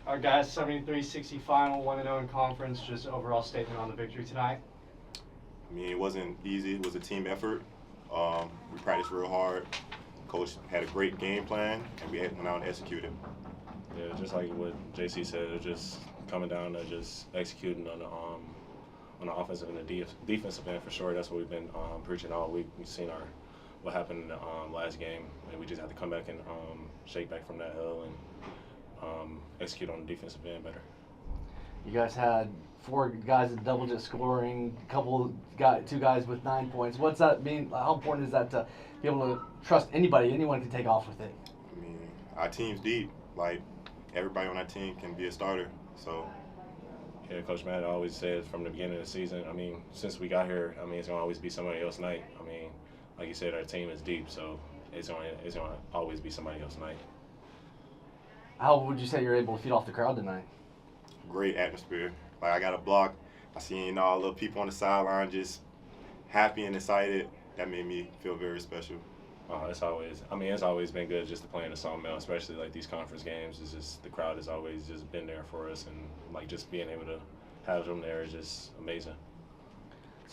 Our guys, 73-60 final, 1-0 in conference. Just overall statement on the victory tonight. I mean, it wasn't easy. It was a team effort. We practiced real hard. Coach had a great game plan, and we went out and executed. Yeah, just like what JC said, it was just coming down to just executing on the offensive and the defensive end for sure. That's what we've been preaching all week. We've seen what happened in the last game, and we just have to come back and shake back from that hill and execute on the defensive end better. You guys had 4 guys in double-digit scoring, two guys with 9 points. What's that mean? How important is that to be able to trust anybody? Anyone can take off with it. I mean, our team's deep. Like, everybody on our team can be a starter. So, yeah, Coach Matt always said from the beginning of the season, I mean, since we got here, I mean, it's going to always be somebody else's night. I mean, like you said, our team is deep, so it's going to always be somebody else's night. How would you say you're able to feed off the crowd tonight? Great atmosphere. Like, I got a block. I seen all the people on the sideline just happy and excited. That made me feel very special. It's always been good just to play in the Sawmill, especially like these conference games. It's just the crowd has always just been there for us, and like just being able to have them there is just amazing.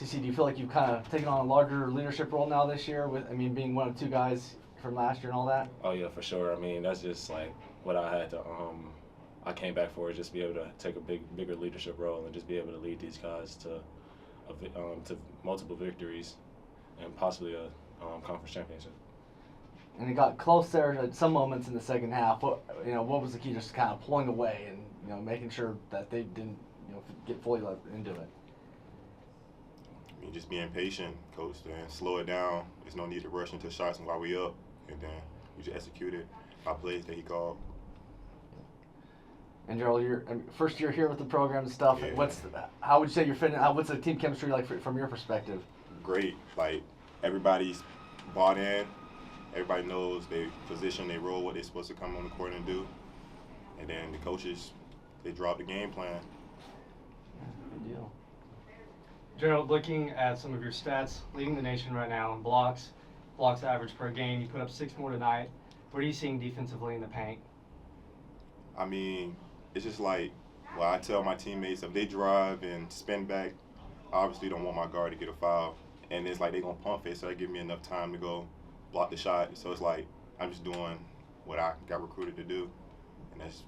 CC, do you feel like you've kind of taken on a larger leadership role now this year? Being one of 2 guys from last year and all that. Oh yeah, for sure. I mean, that's just like what I had to. I came back for, is just be able to take a bigger leadership role and just be able to lead these guys to multiple victories and possibly a conference championship. And it got close there at some moments in the second half. What was the key? Just kind of pulling away and making sure that they didn't get fully into it. I mean, just being patient, coach, and slow it down. There's no need to rush into shots while we up, and then we just executed our plays that he called. And Jerald, you're first year here with the program and stuff. Yeah. How would you say you're fitting? What's the team chemistry like from your perspective? Great. Like, everybody's bought in. Everybody knows their position, they role, what they're supposed to come on the court and do. And then the coaches, they drop the game plan. Good deal. Jerald, looking at some of your stats, leading the nation right now in blocks average per game. You put up 6 more tonight. What are you seeing defensively in the paint? I mean, it's just like, well, I tell my teammates, if they drive and spin back, I obviously don't want my guard to get a foul. And it's like they're going to pump it, so they give me enough time to go block the shot. So it's like I'm just doing what I got recruited to do, and that's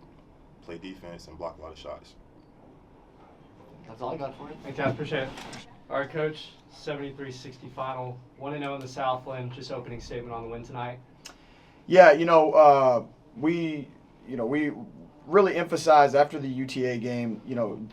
play defense and block a lot of shots. That's all I got for you. Thanks, guys. Appreciate it. All right, Coach, 73-60 final, 1-0 in the Southland. Just opening statement on the win tonight. Yeah, we really emphasized after the UTA game,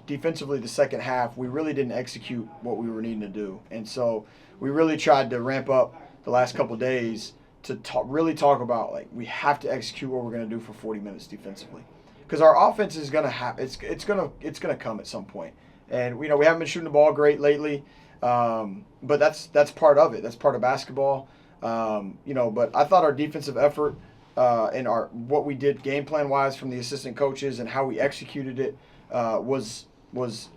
defensively the second half, we really didn't execute what we were needing to do. And so we really tried to ramp up the last couple of days to really talk about, like, we have to execute what we're going to do for 40 minutes defensively. Because our offense is going to have, it's going to come at some point. And, we haven't been shooting the ball great lately, but that's part of it. That's part of basketball. But I thought our defensive effort and what we did game plan wise from the assistant coaches and how we executed it was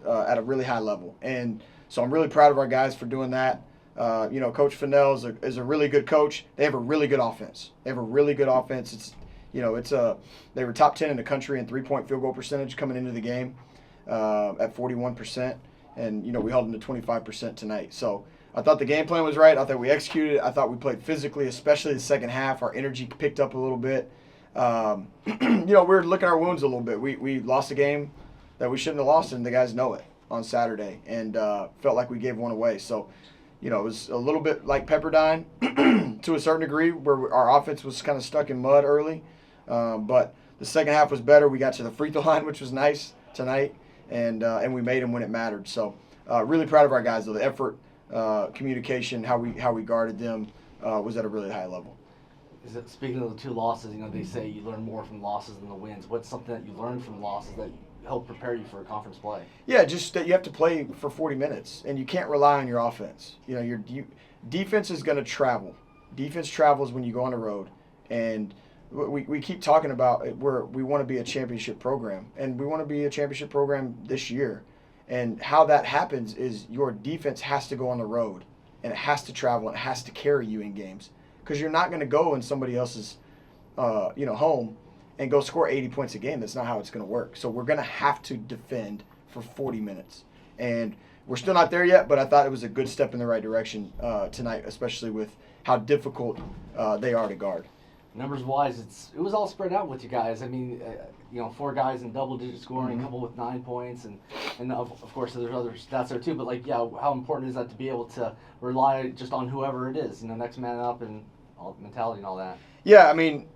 at a really high level. And so I'm really proud of our guys for doing that. Coach Fennell is a really good coach. They have a really good offense. They were top 10 in the country in 3-point field goal percentage coming into the game at 41%, and we held them to 25% tonight. So I thought the game plan was right. I thought we executed. I thought we played physically, especially the second half. Our energy picked up a little bit. We were licking our wounds a little bit. We lost a game that we shouldn't have lost, and the guys know it on Saturday, and felt like we gave one away. So, it was a little bit like Pepperdine to a certain degree, where our offense was kind of stuck in mud early. But the second half was better. We got to the free throw line, which was nice tonight, and we made them when it mattered. So really proud of our guys, though. The effort, communication, how we guarded them was at a really high level. Speaking of the 2 losses, they say you learn more from losses than the wins. What's something that you learned from losses that helped prepare you for conference play? Yeah, just that you have to play for 40 minutes, and you can't rely on your offense. Your defense is going to travel. Defense travels when you go on the road, and we keep talking about we want to be a championship program, and we want to be a championship program this year. And how that happens is your defense has to go on the road, and it has to travel, and it has to carry you in games, because you're not going to go in somebody else's home and go score 80 points a game. That's not how it's going to work. So we're going to have to defend for 40 minutes. And we're still not there yet, but I thought it was a good step in the right direction tonight, especially with how difficult they are to guard. Numbers wise, it was all spread out with you guys. I mean, 4 guys in double-digit scoring, a couple with 9 points, and of course there's other stats there too. But how important is that to be able to rely just on whoever it is, next man up and all mentality and all that? Yeah, I mean,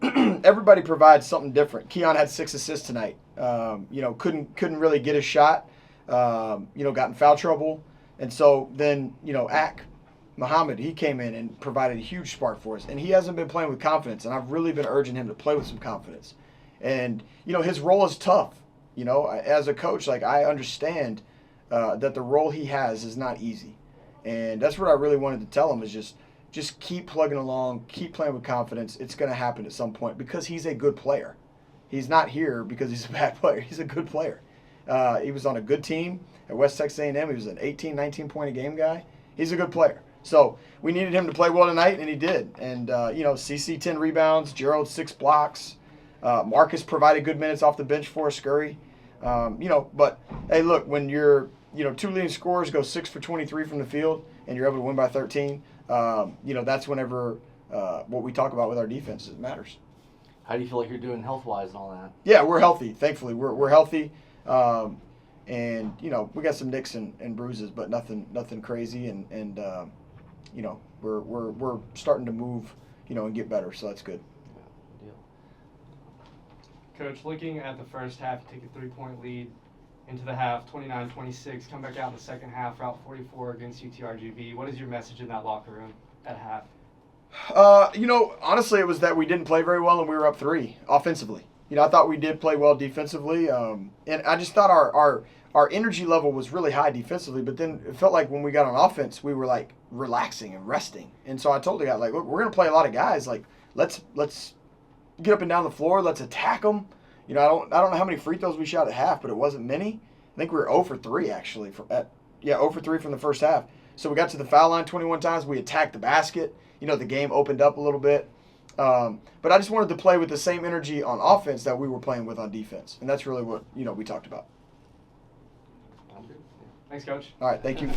everybody provides something different. Keon had 6 assists tonight. Couldn't really get a shot. Got in foul trouble, and so then Muhammad, he came in and provided a huge spark for us, and he hasn't been playing with confidence, and I've really been urging him to play with some confidence. And his role is tough. As a coach, I understand that the role he has is not easy, and that's what I really wanted to tell him is just keep plugging along, keep playing with confidence. It's going to happen at some point because he's a good player. He's not here because he's a bad player. He's a good player. He was on a good team at West Texas A&M. He was an 18, 19-point-a-game guy. He's a good player. So we needed him to play well tonight, and he did. And, CC 10 rebounds, Jerald 6 blocks. Marcus provided good minutes off the bench for us, Scurry. But, hey, look, when your 2 leading scorers go 6 for 23 from the field and you're able to win by 13, that's whenever what we talk about with our defense matters. How do you feel like you're doing health-wise and all that? Yeah, we're healthy. Thankfully, we're healthy. And we got some nicks and bruises, but nothing crazy. And we're starting to move, and get better. So that's good. Yeah, Coach, looking at the first half, you take a 3-point lead into the half, 29-26. Come back out in the second half, route 44 against UTRGV. What is your message in that locker room at half? Honestly, it was that we didn't play very well and we were up 3 offensively. I thought we did play well defensively, and I just thought our energy level was really high defensively, but then it felt like when we got on offense, we were relaxing and resting. And so I told the guy, look, we're going to play a lot of guys. Let's get up and down the floor. Let's attack them. I don't know how many free throws we shot at half, but it wasn't many. I think we were 0 for 3 actually. 0 for 3 from the first half. So we got to the foul line 21 times. We attacked the basket. The game opened up a little bit. But I just wanted to play with the same energy on offense that we were playing with on defense. And that's really what, we talked about. Thanks, Coach. All right, thank you.